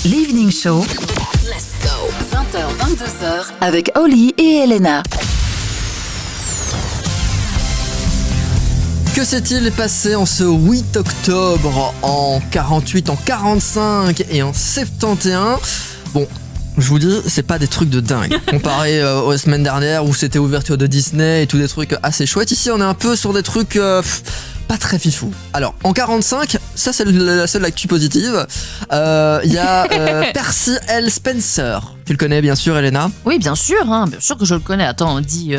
L'Evening Show. Let's go. 20h-22h avec Oli et Elena. Que s'est-il passé en ce 8 octobre, en 48, en 45 et en 71 ? Bon, je vous dis, c'est pas des trucs de dingue. Comparé aux semaines dernières où c'était ouverture de Disney et tout des trucs assez chouettes. Ici, on est un peu sur des trucs pas très fifou. Alors, en 45, ça c'est la seule actu positive. Il y a Percy L. Spencer. Tu le connais bien sûr, Elena ? Oui, bien sûr que je le connais. Attends, on dit...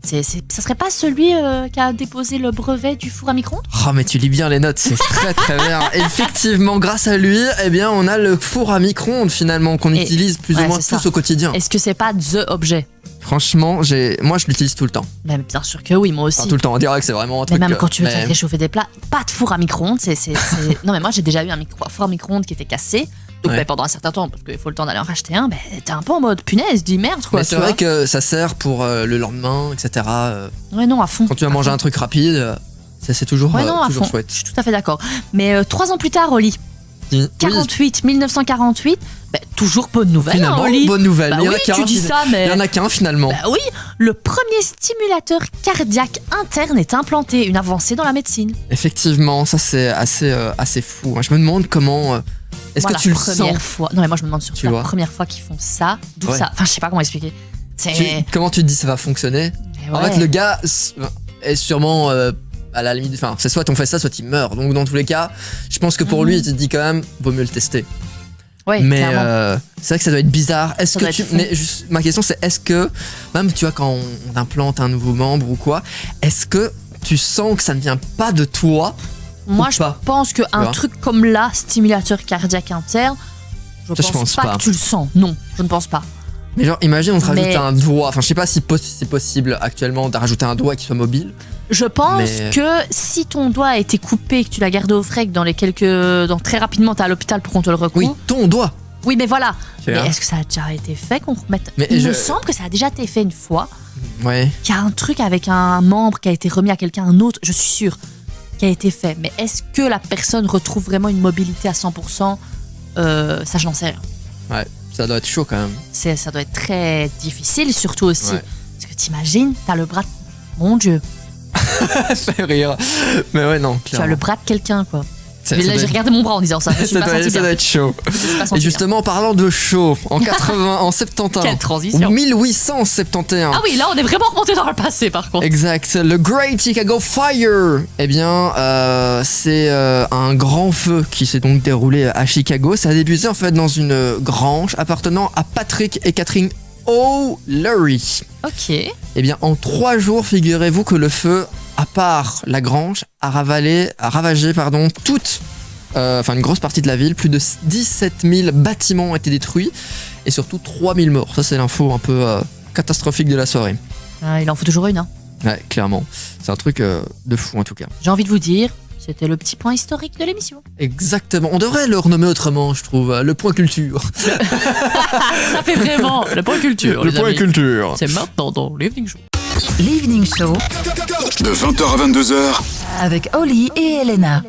ça serait pas celui qui a déposé le brevet du four à micro-ondes ? Oh mais tu lis bien les notes, c'est très très bien. Effectivement, grâce à lui, eh bien on a le four à micro-ondes finalement qu'on utilise plus ou moins tous au quotidien. Est-ce que c'est pas the objet ? Franchement, moi je l'utilise tout le temps. Mais bien sûr que oui, moi aussi. Enfin, tout le temps, on dirait que c'est vraiment un truc. Mais même quand tu veux faire réchauffer des plats, pas de four à micro-ondes, Non mais moi j'ai déjà eu un four à micro-ondes qui était cassé. Donc pendant un certain temps, parce qu'il faut le temps d'aller en racheter un, t'es un peu en mode punaise, dis merde quoi. Mais c'est vrai que ça sert pour le lendemain, etc. Ouais non, à fond. Quand tu vas manger un truc rapide, c'est toujours, toujours chouette. Je suis tout à fait d'accord. Mais 3 ans plus tard, Oli, 1948, toujours bonne nouvelle. Finalement, Oli. bonne nouvelle. Bah il y en a oui, qu'un. tu dis ça, mais... Il y en a qu'un finalement. Bah oui, le premier stimulateur cardiaque interne est implanté, une avancée dans la médecine. Effectivement, ça c'est assez fou. Je me demande comment... Est-ce que tu le sens ? Non mais moi je me demande surtout la première fois qu'ils font ça, d'où ça. Enfin je sais pas comment expliquer. Comment tu te dis ça va fonctionner ? En fait le gars est sûrement à la limite. Enfin c'est soit on fait ça, soit il meurt. Donc dans tous les cas, je pense que pour lui il te dit quand même vaut mieux le tester. Ouais, mais c'est vrai que ça doit être bizarre. Mais juste, ma question c'est est-ce que même tu vois quand on implante un nouveau membre ou quoi, est-ce que tu sens que ça ne vient pas de toi ? Moi, je pense qu'un truc comme là, stimulateur cardiaque interne, je pense pas que tu le sens. Non, je ne pense pas. Mais genre, imagine, on te rajoute un doigt. Enfin, je sais pas si c'est possible actuellement de rajouter un doigt qui soit mobile. Je pense que si ton doigt a été coupé et que tu l'as gardé au frais, que très rapidement t'es à l'hôpital pour qu'on te le recoupe. Oui, ton doigt. Oui, mais voilà. Mais est-ce que ça a déjà été fait qu'on remette ? Il me semble que ça a déjà été fait une fois. Ouais. Qu'il y a un truc avec un membre qui a été remis à quelqu'un, un autre, je suis sûre. Qui a été fait, mais est-ce que la personne retrouve vraiment une mobilité à 100% ? Ça, je n'en sais rien. Ouais, ça doit être chaud quand même. Ça doit être très difficile, surtout aussi. Parce que t'imagines, t'as le bras de... Mon Dieu. Ça fait rire. Mais ouais, non, clairement. Tu as le bras de quelqu'un, quoi. J'ai regardé mon bras en disant ça. Ça doit être chaud. Et justement, en parlant de chaud, en 71. Quelle transition. 1871. Ah oui, là, on est vraiment remonté dans le passé, par contre. Exact. Le Great Chicago Fire. Eh bien, c'est un grand feu qui s'est donc déroulé à Chicago. Ça a débuté en fait dans une grange appartenant à Patrick et Catherine O'Leary. Ok. Eh bien, en 3 jours, figurez-vous que le feu, à part la grange, a ravagé toute, une grosse partie de la ville. Plus de 17 000 bâtiments ont été détruits et surtout 3 000 morts. Ça, c'est l'info un peu catastrophique de la soirée. Il en faut toujours une, hein. Ouais, clairement. C'est un truc de fou en tout cas. J'ai envie de vous dire, c'était le petit point historique de l'émission. Exactement. On devrait le renommer autrement, je trouve. Le point culture. Ça fait vraiment le point culture. Le point culture. C'est maintenant dans l'Evening Show. L'Evening Show. De 20h à 22h. Avec Oli et Elena.